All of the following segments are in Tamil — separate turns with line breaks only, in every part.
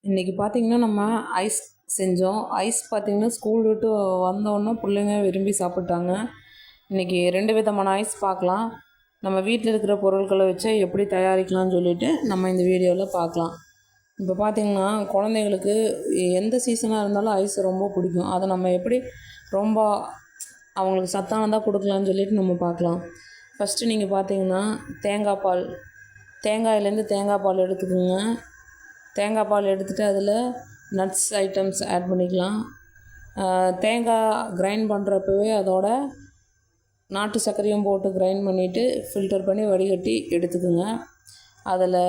இன்றைக்கி பார்த்திங்கன்னா நம்ம ஐஸ் செஞ்சோம். ஐஸ் பார்த்திங்கன்னா ஸ்கூல் விட்டு வந்தோடனே பிள்ளைங்க விரும்பி சாப்பிட்டாங்க. இன்றைக்கி 2 விதமான ஐஸ் பார்க்கலாம். நம்ம வீட்டில் இருக்கிற பொருட்களை வச்சு எப்படி தயாரிக்கலாம்னு சொல்லிவிட்டு நம்ம இந்த வீடியோவில் பார்க்கலாம். இப்போ பார்த்திங்கன்னா குழந்தைங்களுக்கு எந்த சீசனாக இருந்தாலும் ஐஸ் ரொம்ப பிடிக்கும். அதை நம்ம எப்படி ரொம்ப அவங்களுக்கு சத்தானதாக கொடுக்கலான்னு சொல்லிட்டு நம்ம பார்க்கலாம். ஃபஸ்ட்டு நீங்கள் பார்த்திங்கன்னா தேங்காய் பால், தேங்காயிலேருந்து தேங்காய் பால் எடுத்துக்கோங்க. தேங்காய் பால் எடுத்துகிட்டு அதில் நட்ஸ் ஐட்டம்ஸ் ஆட் பண்ணிக்கலாம். தேங்காய் கிரைண்ட் பண்ணுறப்பவே அதோட நாட்டு சர்க்கரையும் போட்டு கிரைண்ட் பண்ணிவிட்டு ஃபில்டர் பண்ணி வடிகட்டி எடுத்துக்கோங்க. அதில்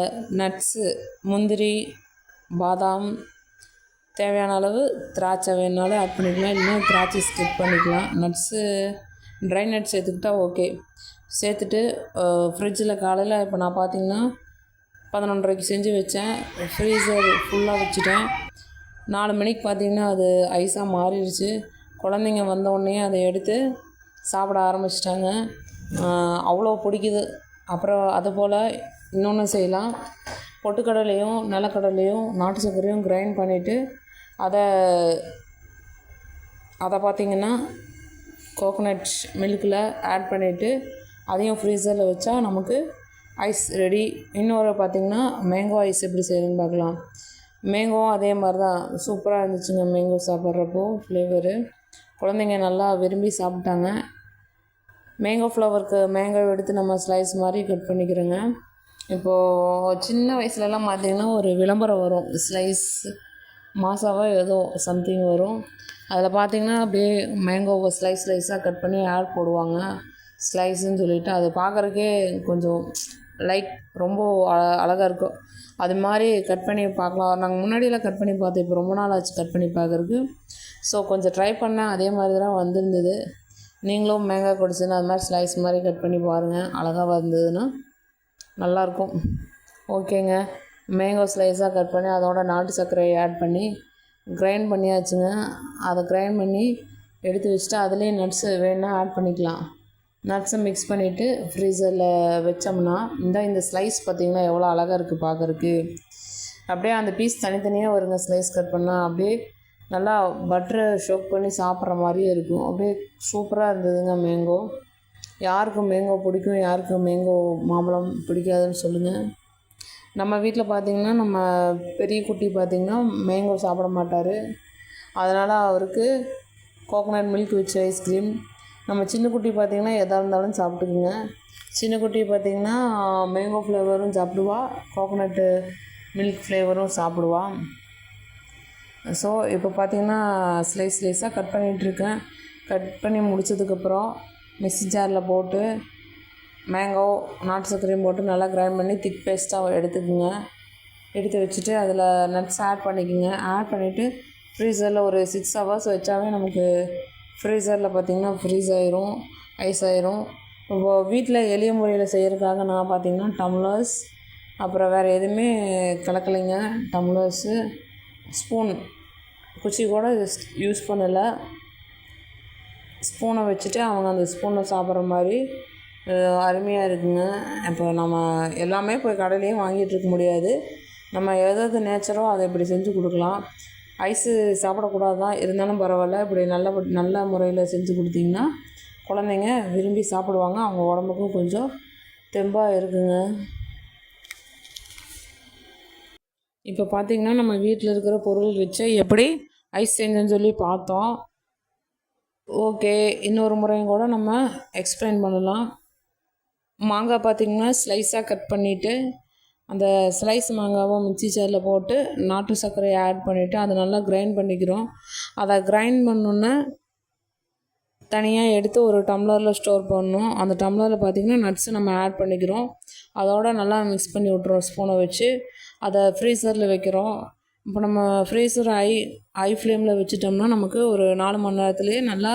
நட்ஸு, முந்திரி, பாதாம், தேவையான அளவு திராட்சை வேணுனாலும் ஆட் பண்ணிக்கலாம், இல்லைன்னா திராட்சை ஸ்கிப் பண்ணிக்கலாம். நட்ஸு ட்ரை நட்ஸ் சேர்த்துக்கிட்டால் ஓகே. சேர்த்துட்டு ஃப்ரிட்ஜில் காலையில் இப்போ நான் பார்த்திங்கன்னா 11:30க்கு செஞ்சு வச்சேன். ஃப்ரீசர் ஃபுல்லாக வச்சுட்டேன். 4 மணிக்கு பார்த்திங்கன்னா அது ஐஸாக மாறிடுச்சு. குழந்தைங்க வந்தோடனே அதை எடுத்து சாப்பிட ஆரம்பிச்சிட்டாங்க. அவ்வளோ பிடிக்குது. அப்புறம் அதுபோல் இன்னொன்று செய்யலாம். பொட்டுக்கடலையும் நிலக்கடலையும் நாட்டு சர்க்கரையும் கிரைண்ட் பண்ணிவிட்டு அதை பார்த்திங்கன்னா கோகோனட் மில்கில் ஆட் பண்ணிவிட்டு அதையும் ஃப்ரீசரில் வச்சா நமக்கு ஐஸ் ரெடி. இன்னொரு பார்த்திங்கன்னா மேங்கோ ஐஸ் எப்படி செய்யணும்னு பார்க்கலாம். மேங்கோவும் அதே மாதிரி தான் சூப்பராக இருந்துச்சுங்க. மேங்கோ சாப்பிட்றப்போ ஃப்ளேவரு குழந்தைங்க நல்லா விரும்பி சாப்பிட்டாங்க. மேங்கோ ஃப்ளவருக்கு மேங்கோ எடுத்து நம்ம ஸ்லைஸ் மாதிரி கட் பண்ணிக்கிறோங்க. இப்போது சின்ன வயசுலலாம் பார்த்திங்கன்னா ஒரு விளம்பரம் வரும், ஸ்லைஸ் மாசாவோ ஏதோ சம்திங் வரும். அதில் பார்த்திங்கன்னா அப்படியே மேங்கோவை ஸ்லைஸாக கட் பண்ணி ஆட் போடுவாங்க, ஸ்லைஸுன்னு சொல்லிவிட்டு. அது பார்க்குறக்கே கொஞ்சம் ரொம்ப அழகாக இருக்கும். அது மாதிரி கட் பண்ணி பார்க்கலாம். நாங்கள் முன்னாடியெல்லாம் கட் பண்ணி பார்த்தோம், இப்போ ரொம்ப நாள் ஆச்சு கட் பண்ணி பார்க்குறதுக்கு. ஸோ கொஞ்சம் ட்ரை பண்ணேன், அதே மாதிரி தான் வந்திருந்தது. நீங்களும் மேங்காய் குடிச்சுன்னா அது மாதிரி ஸ்லைஸ் மாதிரி கட் பண்ணி பாருங்கள். அழகாக வந்ததுன்னா நல்லாயிருக்கும். ஓகேங்க, மேங்கோ ஸ்லைஸாக கட் பண்ணி அதோட நாட்டு சர்க்கரையை ஆட் பண்ணி கிரைண்ட் பண்ணியாச்சுங்க. அதை கிரைண்ட் பண்ணி எடுத்து வச்சுட்டு அதுலேயே நட்ஸு வேணுன்னா ஆட் பண்ணிக்கலாம். நட்ஸை மிக்ஸ் பண்ணிவிட்டு ஃப்ரீசரில் வச்சோம்னா இந்த ஸ்லைஸ் பார்த்திங்கன்னா எவ்வளோ அழகாக இருக்குது பார்க்குறக்கு. அப்படியே அந்த பீஸ் தனித்தனியாக வருங்க. ஸ்லைஸ் கட் பண்ணால் அப்படியே நல்லா பட்டரை ஷோக் பண்ணி சாப்பிட்ற மாதிரியே இருக்கும். அப்படியே சூப்பராக இருந்ததுங்க மேங்கோ. யாருக்கு மேங்கோ பிடிக்கும், யாருக்கு மேங்கோ மாம்பழம் பிடிக்காதுன்னு சொல்லுங்கள். நம்ம வீட்டில் பார்த்திங்கன்னா நம்ம பெரிய குட்டி பார்த்திங்கன்னா மேங்கோ சாப்பிட மாட்டார். அதனால் அவருக்கு கோகோனட் மில்க் வச்சு ஐஸ்கிரீம். நம்ம சின்ன குட்டி பார்த்திங்கன்னா எதாக இருந்தாலும் சாப்பிட்டுக்குங்க. சின்ன குட்டி பார்த்திங்கன்னா மேங்கோ ஃப்ளேவரும் சாப்பிடுவா, கோகோனட்டு மில்க் ஃப்ளேவரும் சாப்பிடுவா. ஸோ இப்போ பார்த்திங்கன்னா ஸ்லைஸாக கட் பண்ணிகிட்ருக்கேன். கட் பண்ணி முடித்ததுக்கப்புறம் மிக்ஸி ஜாரில் போட்டு மேங்கோ நாட்டு சர்க்கரையும் போட்டு நல்லா கிரைண்ட் பண்ணி திக் பேஸ்ட்டாக எடுத்துக்கோங்க. எடுத்து வச்சுட்டு அதில் நட்ஸ் ஆட் பண்ணிக்கோங்க. ஆட் பண்ணிவிட்டு ஃப்ரீசரில் ஒரு 6 ஹவர்ஸ் வச்சாவே நமக்கு ஃப்ரீசரில் பார்த்திங்கன்னா ஃப்ரீஸ் ஆயிரும், ஐஸ் ஆயிரும். இப்போது வீட்டில் எளிய முறையில் செய்கிறதுக்காக நான் பார்த்திங்கன்னா டம்ளர்ஸ், அப்புறம் வேறு எதுவுமே கலக்கலைங்க. டம்ளர்ஸு, ஸ்பூன், குச்சி கூட யூஸ் பண்ணலை. ஸ்பூனை வச்சுட்டு அவங்க அந்த ஸ்பூனை சாப்பிட்ற மாதிரி அருமையாக இருக்குங்க. இப்போ நம்ம எல்லாமே போய் கடையிலையும் வாங்கிட்டு இருக்க முடியாது. நம்ம எதாவது நேச்சரோ அதை இப்படி செஞ்சு கொடுக்கலாம். ஐஸு சாப்பிடக்கூடாது தான், இருந்தாலும் பரவாயில்ல. இப்படி நல்ல முறையில் செஞ்சு கொடுத்தீங்கன்னா குழந்தைங்க விரும்பி சாப்பிடுவாங்க. அவங்க உடம்புக்கும் கொஞ்சம் தெம்பாக இருக்குங்க. இப்போ பார்த்திங்கன்னா நம்ம வீட்டில் இருக்கிற பொருள் வச்சு எப்படி ஐஸ் செஞ்சேன்னு சொல்லி பார்த்தோம். ஓகே, இன்னொரு முறையும் கூட நம்ம எக்ஸ்பிளைன் பண்ணலாம். மாங்காய் பார்த்திங்கன்னா ஸ்லைஸாக கட் பண்ணிவிட்டு அந்த ஸ்லைஸ் மாங்காவை மிக்ஸி ஜாரில் போட்டு நாட்டு சர்க்கரையை ஆட் பண்ணிவிட்டு அதை நல்லா கிரைண்ட் பண்ணிக்கிறோம். அதை கிரைண்ட் பண்ணோன்னே தனியாக எடுத்து ஒரு டம்ளரில் ஸ்டோர் பண்ணணும். அந்த டம்ளரில் பார்த்திங்கன்னா நட்ஸு நம்ம ஆட் பண்ணிக்கிறோம். அதோடு நல்லா மிக்ஸ் பண்ணி விட்றோம் ஸ்பூனை வச்சு. அதை ஃப்ரீசரில் வைக்கிறோம். இப்போ நம்ம ஃப்ரீசர் ஹை ஃப்ளேமில் வச்சுட்டோம்னா நமக்கு ஒரு 4 மணி நேரத்துலேயே நல்லா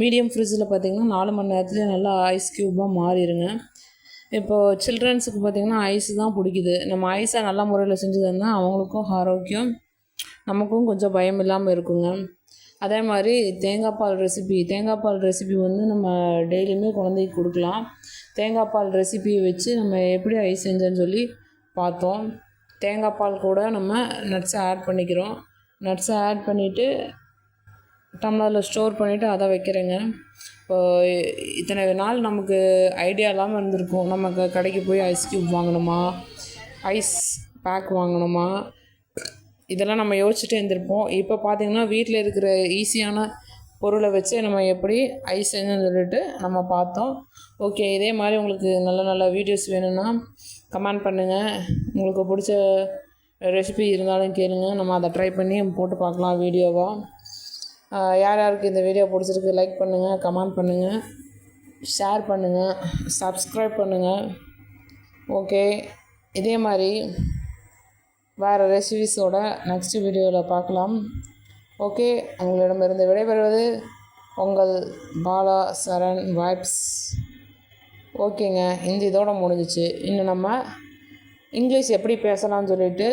மீடியம் ஃப்ரிட்ஜில் பார்த்திங்கன்னா 4 மணி நேரத்துலேயே நல்லா ஐஸ் க்யூபாக மாறிடுங்க. இப்போது சில்ட்ரன்ஸுக்கு பார்த்திங்கன்னா ஐஸ் தான் பிடிக்குது. நம்ம ஐஸை நல்ல முறையில் செஞ்சு தந்தால் அவங்களுக்கும் ஆரோக்கியம், நமக்கும் கொஞ்சம் பயம் இல்லாமல் இருக்குங்க. அதே மாதிரி தேங்காய் பால் ரெசிபி வந்து நம்ம டெய்லியுமே குழந்தைக்கு கொடுக்கலாம். தேங்காய் பால் ரெசிபியை வச்சு நம்ம எப்படி ஐஸ் செஞ்சோன்னு சொல்லி பார்த்தோம். தேங்காய் பால் கூட நம்ம நட்ஸை ஆட் பண்ணிக்கிறோம். நட்ஸை ஆட் பண்ணிவிட்டு டம்ளரில் ஸ்டோர் பண்ணிவிட்டு அதை வைக்கிறேங்க. இப்போ இத்தனை நாள் நமக்கு ஐடியா இல்லாமல் இருந்திருக்கும். நமக்கு கடைக்கு போய் ஐஸ் க்யூப் வாங்கணுமா, ஐஸ் பேக் வாங்கணுமா, இதெல்லாம் நம்ம யோசிச்சுட்டே இருந்திருப்போம். இப்போ பார்த்திங்கன்னா வீட்டில் இருக்கிற ஈஸியான பொருளை வச்சு நம்ம எப்படி ஐஸ் செஞ்சுன்னு சொல்லிட்டு நம்ம பார்த்தோம். ஓகே, இதே மாதிரி உங்களுக்கு நல்ல நல்ல வீடியோஸ் வேணும்னா கமெண்ட் பண்ணுங்கள். உங்களுக்கு பிடிச்ச ரெசிபி இருந்தாலும் கேளுங்க, நம்ம அதை ட்ரை பண்ணி போட்டு பார்க்கலாம் வீடியோவாக. யார் யாருக்கு இந்த வீடியோ பிடிச்சிருக்கு லைக் பண்ணுங்கள், கமெண்ட் பண்ணுங்கள், ஷேர் பண்ணுங்கள், சப்ஸ்கிரைப் பண்ணுங்கள். ஓகே, இதே மாதிரி வேறு ரெசிபிஸோட நெக்ஸ்ட் வீடியோவில் பார்க்கலாம். ஓகே, உங்களிடமிருந்து விடைபெறுவது உங்கள் பாலா சரண் வைப்ஸ். ஓகேங்க, இந்த இதோட முடிஞ்சிச்சு. இன்னும் நம்ம இங்கிலீஷ் எப்படி பேசலாம்னு சொல்லிட்டு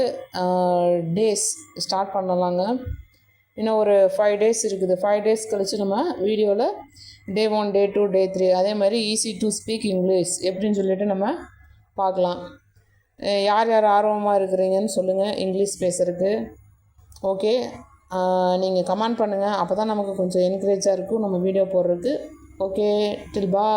டேஸ் ஸ்டார்ட் பண்ணலாங்க. இன்னும் ஒரு 5 days இருக்குது. 5 days கழித்து நம்ம வீடியோவில் Day 1, Day 2, Day 3 அதே மாதிரி ஈஸி டு ஸ்பீக் இங்கிலீஷ் எப்படின்னு சொல்லிட்டு நம்ம பார்க்கலாம். யார் யார் ஆர்வமாக இருக்கிறீங்கன்னு சொல்லுங்கள் இங்கிலீஷ் பேசுகிறதுக்கு. ஓகே, நீங்கள் கமெண்ட் பண்ணுங்கள், அப்போ தான் நமக்கு கொஞ்சம் என்கரேஜாக இருக்கும் நம்ம வீடியோ போடுறதுக்கு. ஓகே, டில் பாய்.